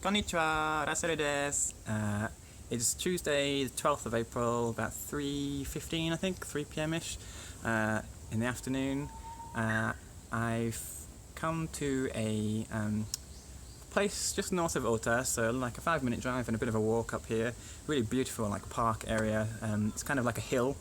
Konnichiwa, Rasuru desu. It's Tuesday, the 12th of April, about 3:15, I think, 3 p.m.-ish, in the afternoon. I've come to a place just north of Ota, so like a 5-minute drive and a bit of a walk up here. Really beautiful, like park area. It's kind of like a hill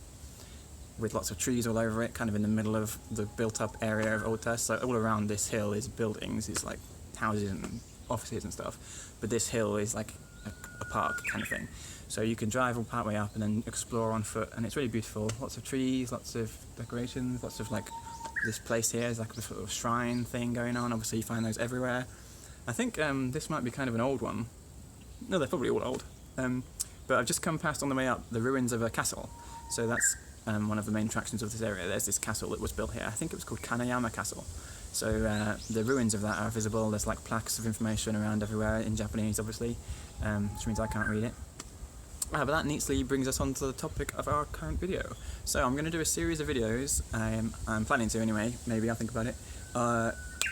with lots of trees all over it, kind of in the middle of the built-up area of Ota. So all around this hill is buildings, it's like houses and offices and stuff. But this hill is like a park kind of thing. So you can drive all part way up and then explore on foot, and it's really beautiful. Lots of trees, lots of decorations, lots of like, this place here is like a sort of shrine thing going on. Obviously you find those everywhere. I think this might be kind of an old one. No, they're probably all old. But I've just come past on the way up the ruins of a castle. So that's one of the main attractions of this area. There's this castle that was built here. I think it was called Kanayama Castle. So the ruins of that are visible. There's like plaques of information around everywhere in Japanese, obviously, which means I can't read it. But that neatly brings us on to the topic of our current video. So I'm going to do a series of videos, I'm planning to anyway, maybe I'll think about it,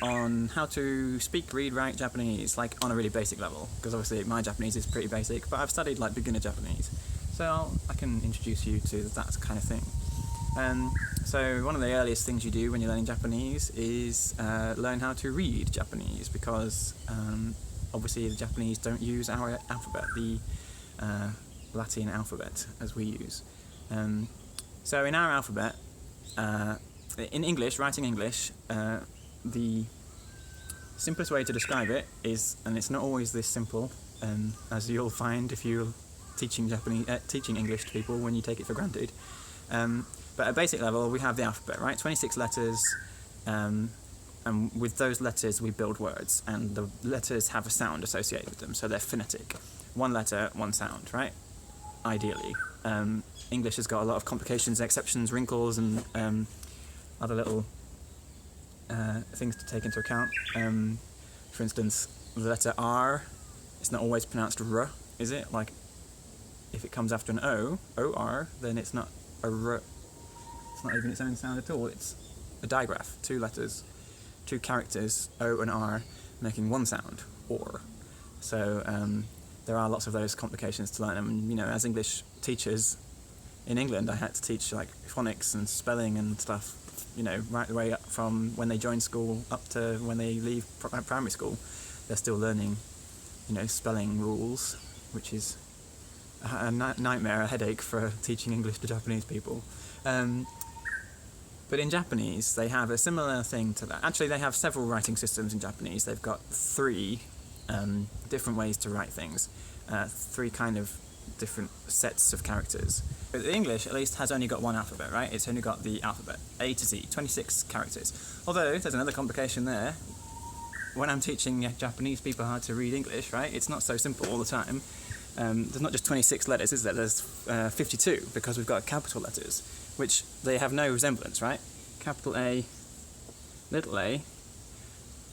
on how to speak, read, write Japanese, like on a really basic level, because obviously my Japanese is pretty basic, but I've studied like beginner Japanese, so I can introduce you to that kind of thing. So one of the earliest things you do when you're learning Japanese is learn how to read Japanese, because obviously the Japanese don't use our alphabet, the Latin alphabet as we use. So in our alphabet, in English, writing English, the simplest way to describe it is, and it's not always this simple, as you'll find if you're teaching English to people when you take it for granted. But at a basic level, we have the alphabet, right? 26 letters, and with those letters we build words, and the letters have a sound associated with them, so they're phonetic. One letter, one sound, right? Ideally. English has got a lot of complications, exceptions, wrinkles, and other little things to take into account. For instance, the letter R, it's not always pronounced R, is it? Like, if it comes after an O, O-R, then it's not a R. It's not even its own sound at all. It's a digraph, 2 letters, 2 characters, O and R, making one sound, or. So there are lots of those complications to learn. And you know, as English teachers in England, I had to teach like phonics and spelling and stuff, you know, right the way up from when they join school up to when they leave primary school. They're still learning, you know, spelling rules, which is a nightmare, a headache for teaching English to Japanese people. But in Japanese, they have a similar thing to that. Actually, they have several writing systems in Japanese. They've got 3 different ways to write things, 3 kind of different sets of characters. But the English, at least, has only got one alphabet, right? It's only got the alphabet, A to Z, 26 characters. Although, there's another complication there. When I'm teaching Japanese people how to read English, right, it's not so simple all the time. There's not just 26 letters, is there? There's 52, because we've got capital letters, which they have no resemblance, right? Capital A, little a,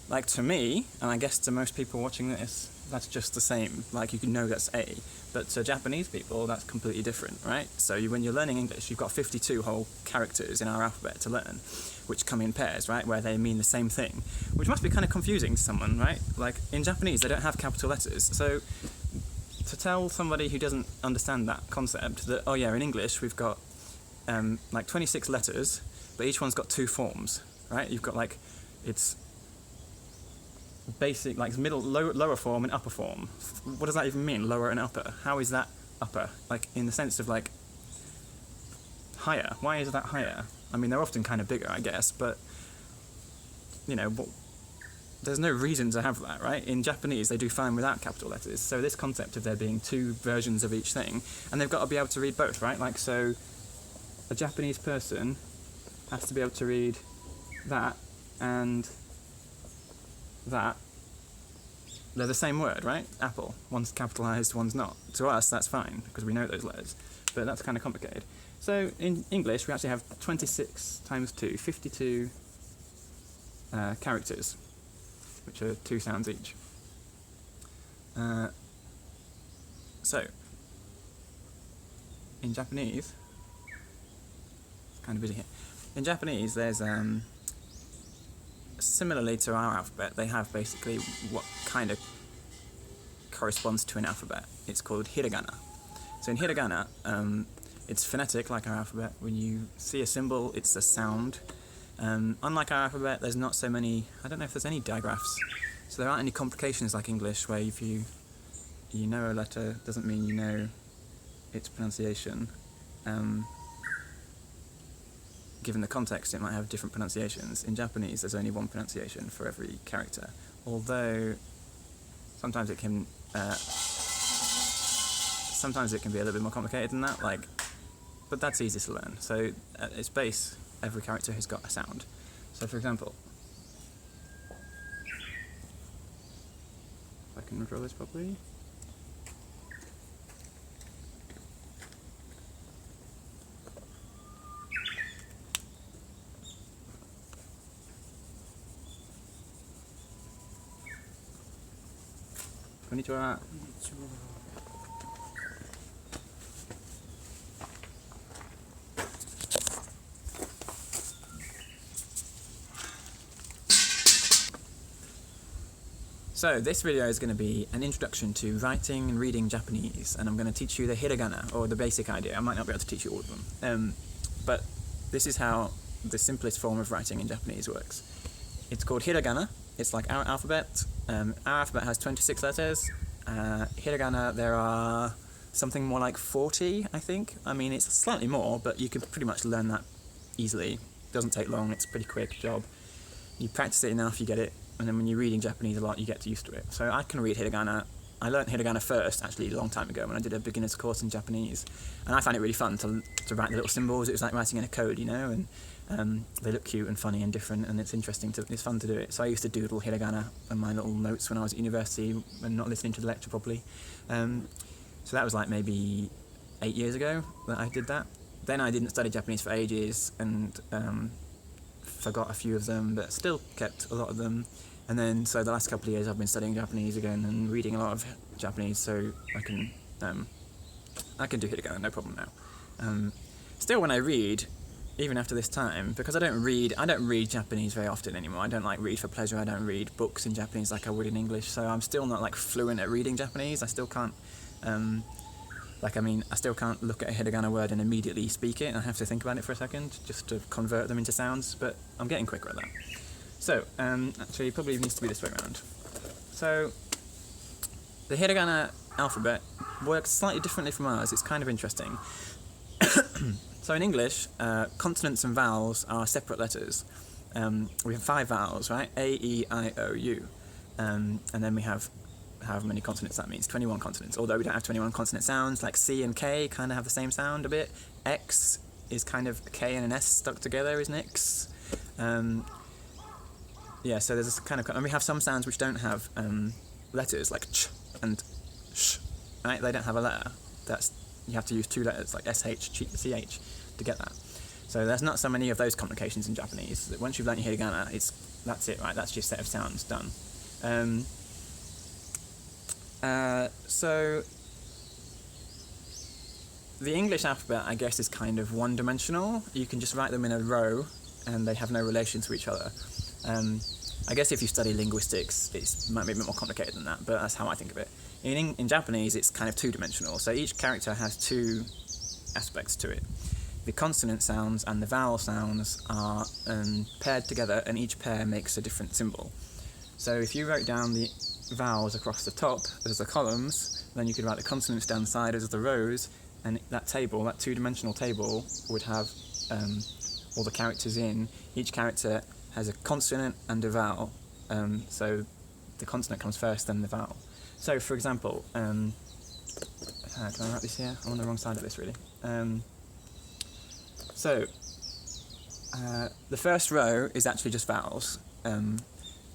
like to me, and I guess to most people watching this, that's just the same, like you can know that's A, but to Japanese people, that's completely different, right? So when you're learning English, you've got 52 whole characters in our alphabet to learn, which come in pairs, right, where they mean the same thing, which must be kind of confusing to someone, right? Like, in Japanese, they don't have capital letters, so to tell somebody who doesn't understand that concept that, oh yeah, in English we've got like 26 letters, but each one's got 2 forms, right? You've got like, it's basic, like lower form and upper form. What does that even mean, lower and upper? How is that upper? Like, in the sense of like, higher. Why is that higher? I mean, they're often kind of bigger, I guess, but, you know, there's no reason to have that, right? In Japanese, they do fine without capital letters. So this concept of there being 2 versions of each thing, and they've got to be able to read both, right? Like, so a Japanese person has to be able to read that and that. They're the same word, right? Apple. One's capitalized, one's not. To us, that's fine, because we know those letters. But that's kind of complicated. So in English, we actually have 26 times 2, 52 characters, which are 2 sounds each. So, in Japanese, it's kind of busy here. In Japanese, there's similarly to our alphabet, they have basically what kind of corresponds to an alphabet. It's called Hiragana. So in Hiragana, it's phonetic like our alphabet. When you see a symbol, it's a sound. Unlike our alphabet, there's not so many, I don't know if there's any digraphs. So there aren't any complications like English, where if you know a letter, doesn't mean you know its pronunciation. Given the context, it might have different pronunciations. In Japanese, there's only one pronunciation for every character, although sometimes it can be a little bit more complicated than that. But that's easy to learn. So at its base, every character has got a sound. So for example, if I can draw this properly. Konnichiwa. So this video is going to be an introduction to writing and reading Japanese, and I'm going to teach you the hiragana, or the basic idea. I might not be able to teach you all of them, but this is how the simplest form of writing in Japanese works. It's called hiragana. It's like our alphabet. Our alphabet has 26 letters. Hiragana, there are something more like 40, I think. I mean, it's slightly more, but you can pretty much learn that easily. It doesn't take long, it's a pretty quick job. You practice it enough, you get it, and then when you're reading Japanese a lot, you get used to it. So I can read hiragana. I learned hiragana first, actually, a long time ago, when I did a beginner's course in Japanese. And I found it really fun to write the little symbols. It was like writing in a code, you know, and they look cute and funny and different, and it's interesting, it's fun to do it. So I used to doodle hiragana in my little notes when I was at university and not listening to the lecture properly. So that was like maybe 8 years ago that I did that. Then I didn't study Japanese for ages and forgot a few of them, but still kept a lot of them. And then, so the last couple of years I've been studying Japanese again and reading a lot of Japanese, so I can do hiragana, no problem now. Still, when I read, even after this time, because I don't read Japanese very often anymore. I don't read for pleasure. I don't read books in Japanese like I would in English. So I'm still not fluent at reading Japanese. I still can't, I still can't look at a hiragana word and immediately speak it. I have to think about it for a second just to convert them into sounds. But I'm getting quicker at that. So actually, it probably needs to be this way around. So the hiragana alphabet works slightly differently from ours. It's kind of interesting. So in English, consonants and vowels are separate letters. We have 5 vowels, right? A, E, I, O, U. And then we have however many consonants that means, 21 consonants. Although we don't have 21 consonant sounds, like C and K kind of have the same sound a bit. X is kind of a K and an S stuck together, isn't X? Yeah, so there's this kind of... And we have some sounds which don't have letters, like ch and sh, right? They don't have a letter. You have to use 2 letters, like SH, CH, to get that. So there's not so many of those complications in Japanese. Once you've learned your hiragana, that's it, right? That's your set of sounds done. So the English alphabet, I guess, is kind of one-dimensional. You can just write them in a row, and they have no relation to each other. I guess if you study linguistics, it might be a bit more complicated than that, but that's how I think of it. In Japanese, it's kind of 2-dimensional, so each character has 2 aspects to it. The consonant sounds and the vowel sounds are paired together, and each pair makes a different symbol. So if you wrote down the vowels across the top as the columns, then you could write the consonants down the side as the rows, and that table, that 2-dimensional table, would have all the characters in. Each character has a consonant and a vowel, so the consonant comes first, then the vowel. So, for example, can I write this here? I'm on the wrong side of this, really. The first row is actually just vowels.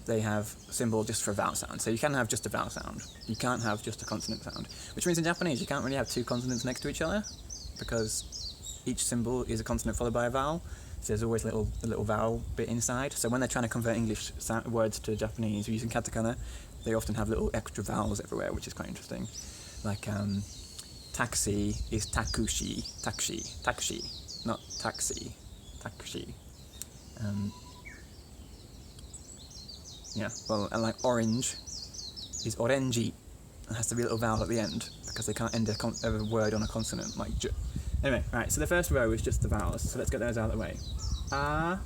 They have a symbol just for a vowel sound. So you can have just a vowel sound. You can't have just a consonant sound. Which means in Japanese you can't really have 2 consonants next to each other, because each symbol is a consonant followed by a vowel. So there's always a little vowel bit inside. So when they're trying to convert English words to Japanese using katakana, they often have little extra vowels everywhere, which is quite interesting. Like taxi is takushi, taxi, not taxi, takushi. Yeah, well, and like orange is orenji, has to be a little vowel at the end because they can't end a word on a consonant like j. Anyway, right, so the first row is just the vowels, so let's get those out of the way. A, I,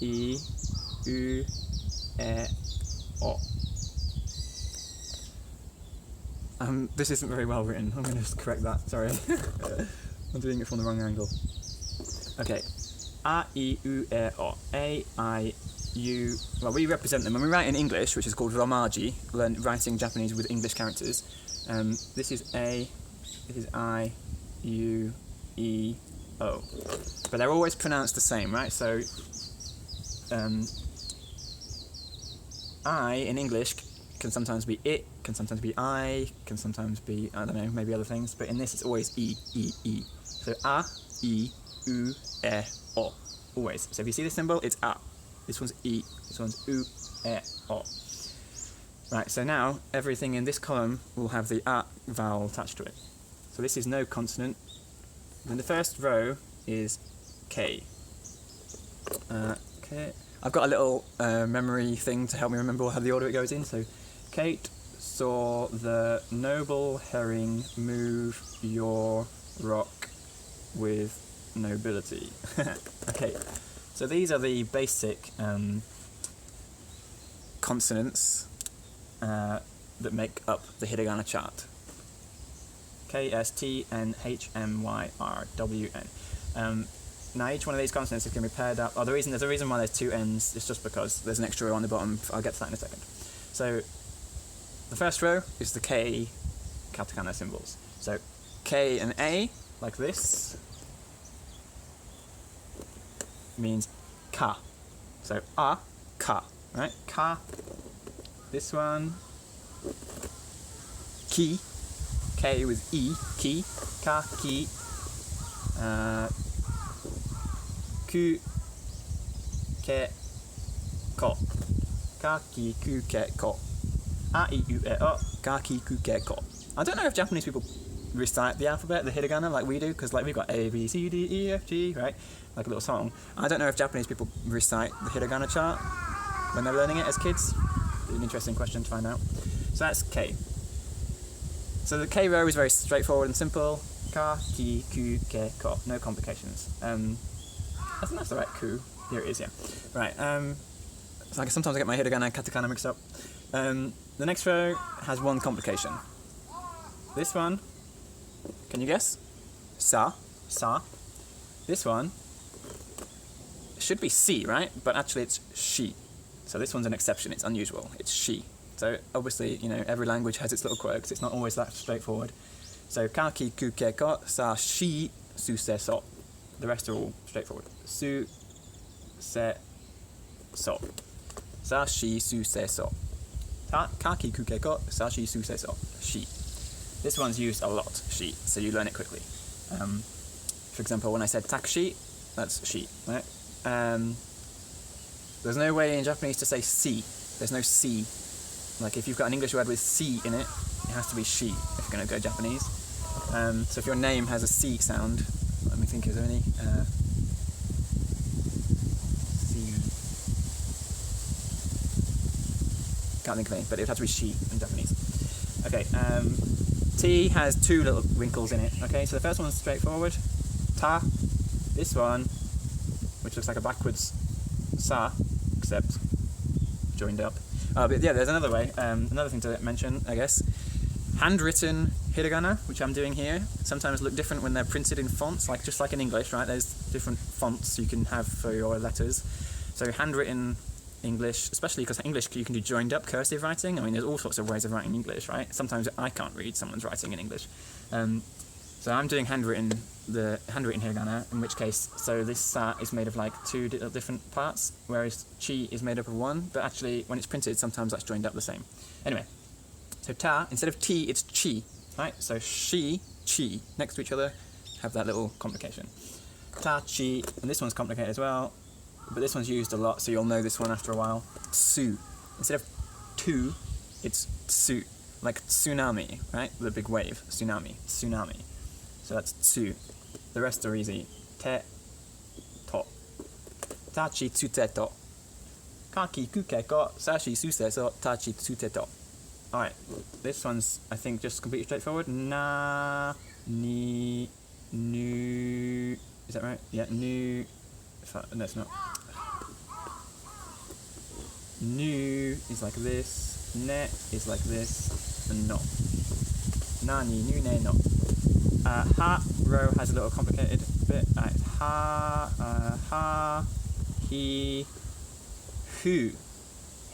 U, E, O. This isn't very well written, I'm going to just correct that, sorry. I'm doing it from the wrong angle. Okay, A, I, U, E, O. A, I, U, well, we represent them. When we write in English, which is called romaji, writing Japanese with English characters, this is A, this is I, U, E, O. But they're always pronounced the same, right? So, I in English can sometimes be it, can sometimes be I, can sometimes be, I don't know, maybe other things, but in this it's always E, E, E. So A, I, U, E, O. Always. So if you see the symbol, it's A. This one's E, this one's U, E, O. Right, so now everything in this column will have the A vowel attached to it. So this is no consonant. Then the first row is K. Okay. I've got a little memory thing to help me remember how the order it goes in. So, Kate saw the noble herring move your rock with nobility. Okay, so these are the basic consonants that make up the Hiragana chart. K, S, T, N, H, M, Y, R, W, N. Now each one of these consonants is going to be paired up. Oh, there's a reason why there's two N's. It's just because there's an extra row on the bottom. I'll get to that in a second. So the first row is the K katakana symbols. So K and A, like this, means ka. So a, ka, right? Ka. This one, ki. K with E, ki. Ka, ki. Ku, ke, ko. Ka, ki, ku, ke, ko. A, I, U, E, O. Ka, ki, ku, ke, ko. I don't know if Japanese people recite the alphabet, the hiragana, like we do, because like we've got A, B, C, D, E, F, G, right? Like a little song. I don't know if Japanese people recite the hiragana chart when they're learning it as kids. An interesting question to find out. So that's K. So the K row is very straightforward and simple. Ka, ki, ku, ke, ko. No complications. I think that's the right ku. Here it is, yeah. Right, so sometimes I get my hiragana and katakana mixed up. The next row has one complication. This one, can you guess? Sa, sa. This one should be si, right? But actually it's shi. So this one's an exception, it's unusual, it's shi. So obviously, you know, every language has its little quirks, it's not always that straightforward. So ka, ki, ku, ke, ko, sa, shi, su, se, so. The rest are all straightforward. Su, se, so. Sa, shi, su, se, so. Ka, ki, ku, ke, ko, sa, shi, su, se, so. Shi. This one's used a lot, shi, so you learn it quickly. For example, when I said taxi, that's shi, right? There's no way in Japanese to say si. There's no si. Like if you've got an English word with si in it, it has to be shi if you're going to go Japanese. So if your name has a si sound, let me think, is there any? Si. Can't think of any, but it would have to be shi in Japanese. Okay, T has two little wrinkles in it. Okay, so the first one's straightforward. Ta. This one, which looks like a backwards sa, except joined up. But yeah, there's another way. Another thing to mention, I guess. Handwritten hiragana, which I'm doing here, sometimes look different when they're printed in fonts, like just like in English, right? There's different fonts you can have for your letters. So handwritten English, especially because English you can do joined up cursive writing. I mean, there's all sorts of ways of writing English, right? Sometimes I can't read someone's writing in English. So I'm doing the handwritten hiragana, in which case, so this sa is made of like two different parts, whereas chi is made up of one, but actually when it's printed, sometimes that's joined up the same. Anyway, so ta, instead of ti, it's chi, right? So shi, chi, next to each other, have that little complication. Ta, chi, and this one's complicated as well, but this one's used a lot, so you'll know this one after a while. Tsu, instead of tu, it's tsu, like tsunami, right? The big wave, tsunami, tsunami. So that's tsu. The rest are easy. Te, to. Tachi tsute to. Kaki kuke ko, sashi suse so tachi tsute to. Alright, this one's, I think, just completely straightforward. Na, ni, nu. Is that right? Yeah, nu. No, it's not. Nu is like this, ne is like this, and no. Na, ni, nu, ne, no. Ha row has a little complicated bit. Ha, he, hu,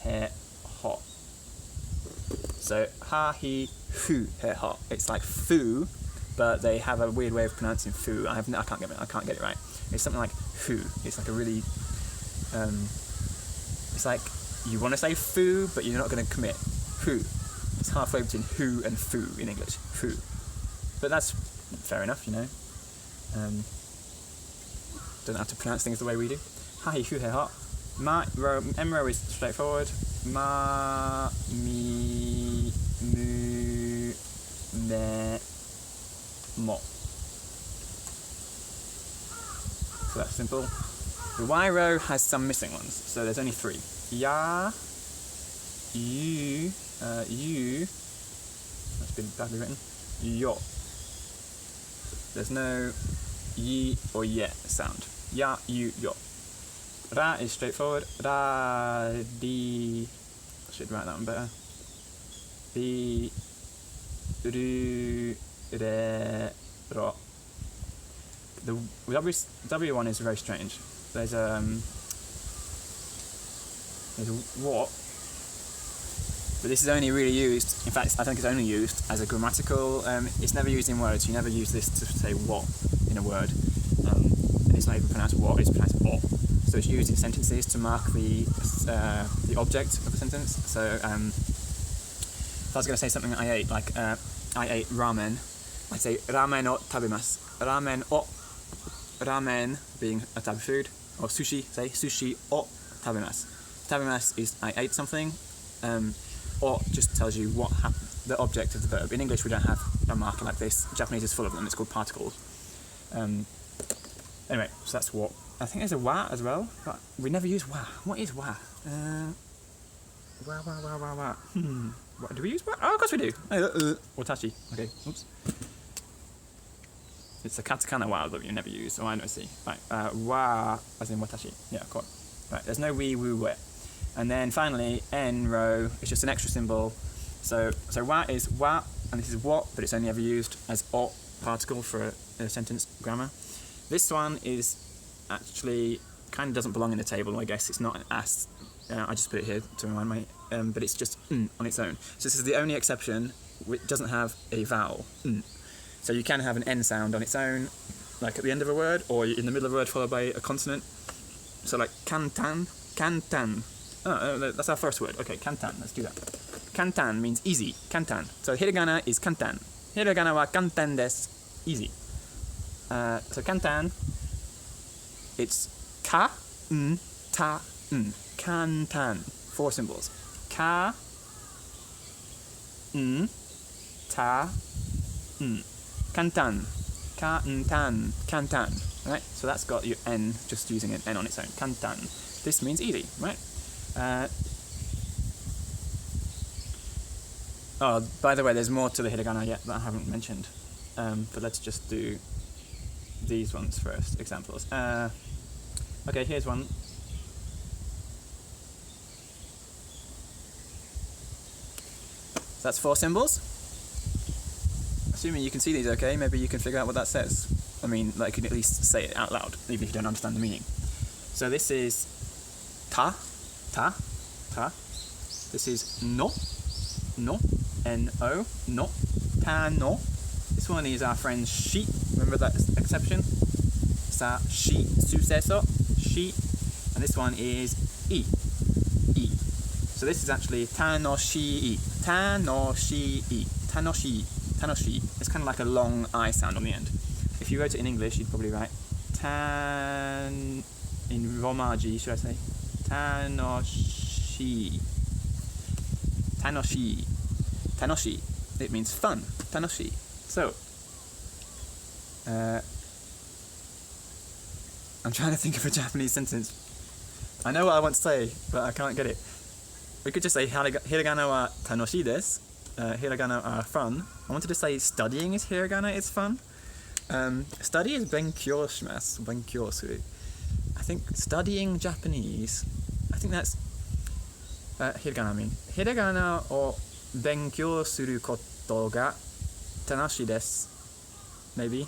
he, ho. So ha, he, hu, he, ho. It's like foo, but they have a weird way of pronouncing foo. I can't get it right. It's something like hu. It's like a really, it's like you want to say foo, but you're not going to commit. Hu. It's halfway between who and foo in English. Foo. But that's fair enough, you know. Don't have to pronounce things the way we do. Ha, he, hu, he, ho. M row is straightforward. Ma, mi, mu, me, mo. So that's simple. The Y row has some missing ones, so there's only 3. Ya, you, that's been badly written. Yo. There's no yi or ye sound. Ya, you, yo. Ra is straightforward. Ra, di. I should write that one better. Di, ru, re, ro. The W one is very strange. There's what, but this is only really used. In fact, I think it's only used as a grammatical. It's never used in words. You never use this to say what in a word. And it's not even pronounced what. It's pronounced o. So it's used in sentences to mark the object of a sentence. So if I was going to say something I ate, like I ate ramen, I'd say ramen o tabimasu. Ramen o. Ramen being a type of food, or sushi, say sushi o tabimasu. Tabimasu is I ate something, or just tells you what happened, the object of the verb. In English we don't have a marker like this. Japanese is full of them. It's called particles. Anyway, so that's what. I think there's a wa as well, but we never use wa. What is wa? Wa. What, do we use wa? Oh, of course we do. Watashi. Okay, oops. It's a katakana wa that you never use, so I don't see. Right, wa as in watashi. Yeah, cool. Right, there's no we, woo, we. And then finally, n row is just an extra symbol. So wa is wa, and this is what, but it's only ever used as o particle for a sentence grammar. This one is actually kind of doesn't belong in the table, I guess. It's not an as. I just put it here to remind me, but it's just on its own. So this is the only exception which doesn't have a vowel. So you can have an N sound on its own, like at the end of a word, or in the middle of a word followed by a consonant. So like kantan, kantan. Oh, that's our first word. Okay, kantan, let's do that. Kantan means easy, kantan. So hiragana is kantan. Hiragana wa kantan desu, easy. So kantan, it's ka, ta, kantan. 4 symbols. Ka, ta, kantan, kantan, kantan. Right? So that's got your N, just using an N on its own. Kantan. This means easy, right? Oh, by the way, there's more to the hiragana yet that I haven't mentioned. But let's just do these ones first, examples. Okay, here's one. So that's 4 symbols. Assuming you can see these okay, maybe you can figure out what that says. I mean, like, you can at least say it out loud, even if you don't understand the meaning. So this is ta, ta, ta. This is no, no, N-O, no, ta, no. This one is our friend shi. Remember that exception? Sa, shi, suceso, shi. And this one is i, i. So this is actually tanoshii, tanoshii, tanoshii, tanoshii. It's kind of like a long I sound on the end. If you wrote it in English, you'd probably write tan, in Romaji, should I say? Tanoshi. Tanoshi. Tanoshi. It means fun. Tanoshi. So, I'm trying to think of a Japanese sentence. I know what I want to say, but I can't get it. We could just say hiragana wa tanoshii desu, hiragana are fun. I wanted to say studying is hiragana is fun. Study is benkyou shimasu, benkyou suru. I think studying Japanese, I think that's hiragana, I mean. Hiragana o benkyou suru koto ga tanoshii desu. Maybe.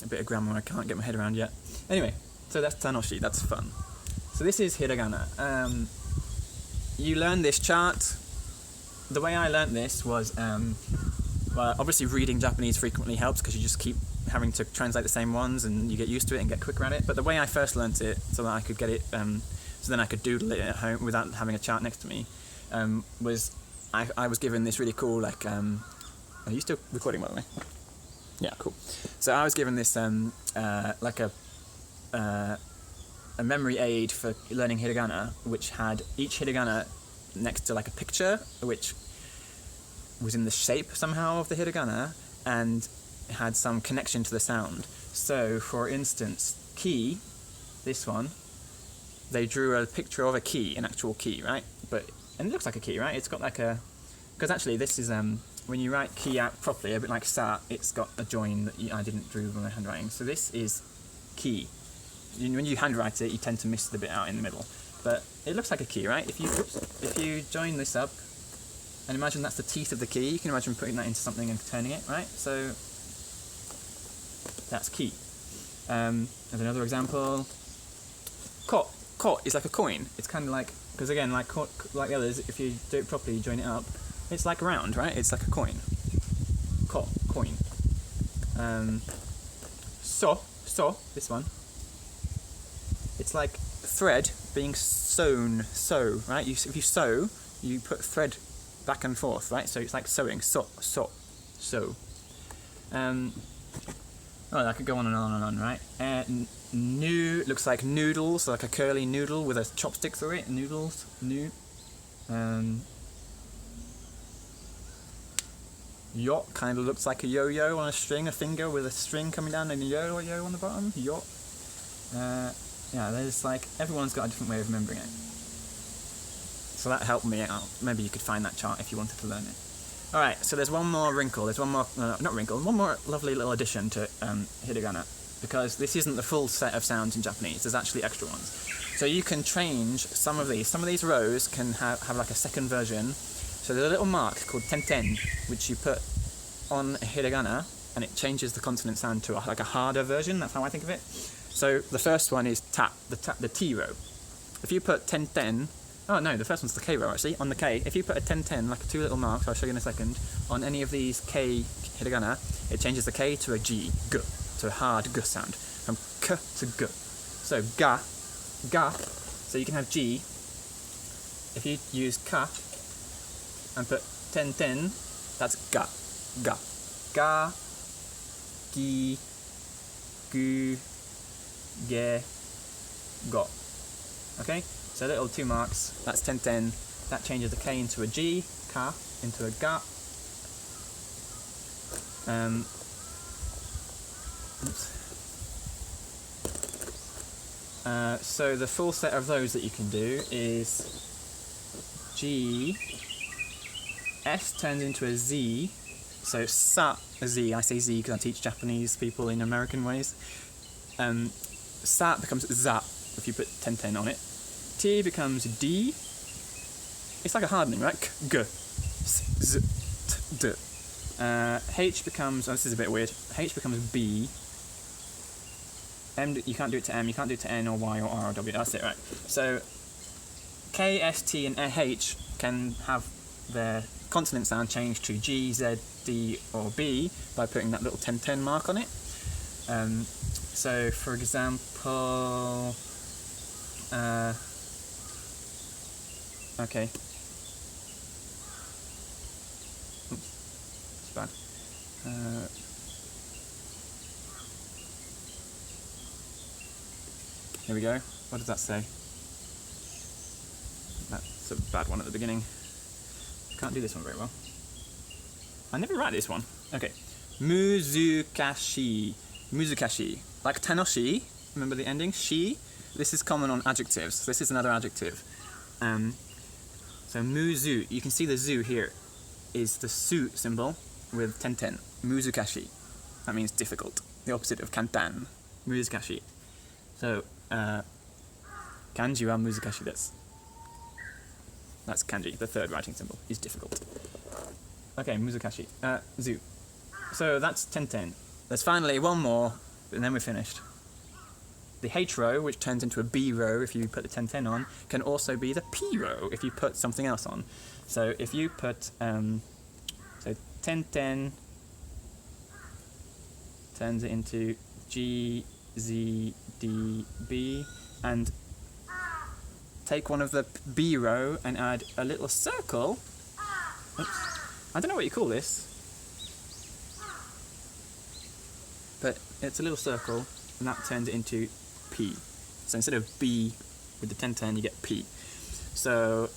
A bit of grammar I can't get my head around yet. Anyway, so that's tanoshi, that's fun. So this is hiragana. You learn this chart. The way I learned this was, well, obviously reading Japanese frequently helps because you just keep having to translate the same ones and you get used to it and get quicker at it. But the way I first learnt it, so that I could get it, so then I could doodle it at home without having a chart next to me, was I was given this really cool, like, are you still recording, by the way? Yeah, cool. So I was given this, like a memory aid for learning hiragana, which had each hiragana next to like a picture, which was in the shape somehow of the hiragana and had some connection to the sound. So, for instance, ki, this one, they drew a picture of a key, an actual key, right? And it looks like a key, right? It's got like a... Because actually this is, when you write ki out properly, a bit like sa, it's got a join that I didn't draw with my handwriting. So this is ki. When you handwrite it, you tend to miss the bit out in the middle. But it looks like a key, right? If you join this up, and imagine that's the teeth of the key, you can imagine putting that into something and turning it, right? So that's ki. As another example, ko. Ko is like a coin. It's kind of like, because again, like the others, if you do it properly, you join it up, it's like round, right? It's like a coin. Ko, coin. So, this one. It's like thread being sewn, sew, right? If you sew, you put thread back and forth, right? So it's like sewing, sew. I could go on and on and on, right? Looks like noodles, so like a curly noodle with a chopstick through it. Noodles, Yacht kind of looks like a yo-yo on a string, a finger with a string coming down and a yo-yo on the bottom. Yacht. Yeah, there's like, everyone's got a different way of remembering it. So that helped me out. Maybe you could find that chart if you wanted to learn it. Alright, so there's one more wrinkle, one more lovely little addition to hiragana. Because this isn't the full set of sounds in Japanese, there's actually extra ones. So you can change some of these rows can have like a second version. So there's a little mark called tenten, which you put on a hiragana, and it changes the consonant sound to like a harder version, that's how I think of it. So the first one is ta, the T row. If you put tenten, oh no, the first one's the K row actually, on the K, if you put a tenten, like two little marks, I'll show you in a second, on any of these K hiragana, it changes the K to a G, G, to a hard G sound, from K to G. So ga, so you can have G, if you use ka, and put ten, that's ga, gi, gu, ge, go. Okay, so little two marks, that's ten, that changes the K into a G, ka, into a ga. So the full set of those that you can do is G, S turns into a Z, so sa, a Z, I say Z because I teach Japanese people in American ways. Sa becomes za if you put ten on it. T becomes D, it's like a hardening, right? G, S, Z, T, D. H becomes, oh this is a bit weird, H becomes B. M, you can't do it to M, you can't do it to N or Y or R or W, that's it, right? So K, S, T and H can have their consonant sound changed to G, Z, D or B by putting that little 10 mark on it. So for example, okay. Oops, it's bad. Here we go. What does that say? That's a bad one at the beginning. Can't do this one very well. I never write this one. Okay. Muzukashi. Muzukashi. Like tanoshi, remember the ending? Shi. This is common on adjectives. This is another adjective. So muzu, you can see the zu here, is the su symbol with tenten. Muzukashi. That means difficult. The opposite of kantan. Muzukashi. So, kanji wa muzukashi desu. That's kanji, the third writing symbol, is difficult. Okay, muzukashi. Zu. So that's tenten. There's finally one more, and then we're finished. The H row, which turns into a B row if you put the tenten on, can also be the P row if you put something else on. So if you put, so tenten turns it into G, Z, D, B, and take one of the B row and add a little circle. Oops. I don't know what you call this, but it's a little circle, and that turns it into P. So instead of B with the tenten, you get P. So,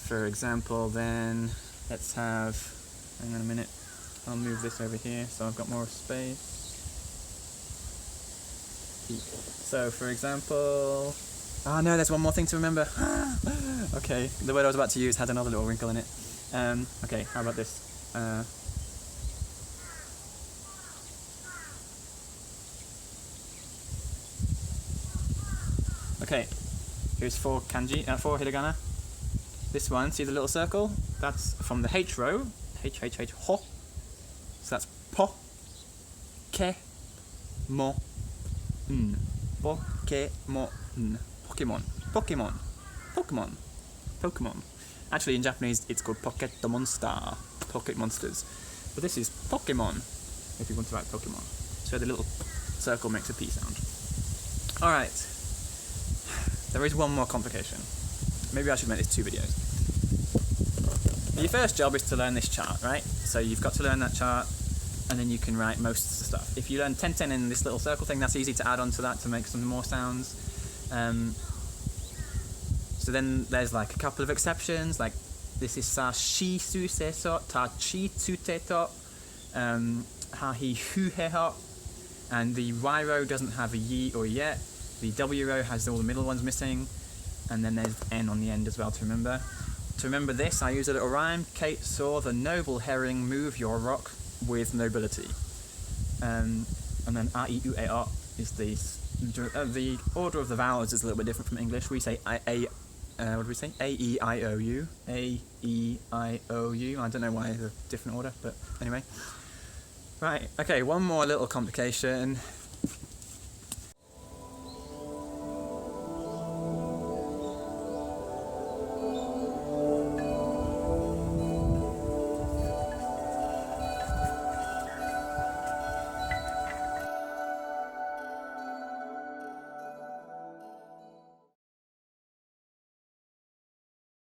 for example, then let's have, hang on a minute, I'll move this over here so I've got more space. P. So, for example, oh no, there's one more thing to remember. Okay, the word I was about to use had another little wrinkle in it. Okay, how about this? Okay, here's four kanji, four hiragana. This one, see the little circle? That's from the H row. H, ho. So that's po, ke, mo, n. Po, ke, mo, n. Pokemon. Pokemon. Pokemon. Pokemon. Actually, in Japanese, it's called Pocket Monster. Pocket Monsters. But this is Pokemon, if you want to write Pokemon. So the little circle makes a P sound. Alright. There is one more complication. Maybe I should make this 2 videos. Your first job is to learn this chart, right? So you've got to learn that chart, and then you can write most of the stuff. If you learn tenten in this little circle thing, that's easy to add on to that to make some more sounds. So then there's like a couple of exceptions, like this is sa shi su se so, ta chi tsu te to, ha hi hu he ho, and the Y row doesn't have a yi or yet. The W row has all the middle ones missing, and then there's N on the end as well to remember. To remember this, I use a little rhyme. Kate saw the noble herring move your rock with nobility. And then A, I, U, A, O is the order of the vowels is a little bit different from English. We say what do we say? A, E, I, O, U. A, E, I, O, U. I don't know why it's a different order, but anyway. Right, okay, one more little complication.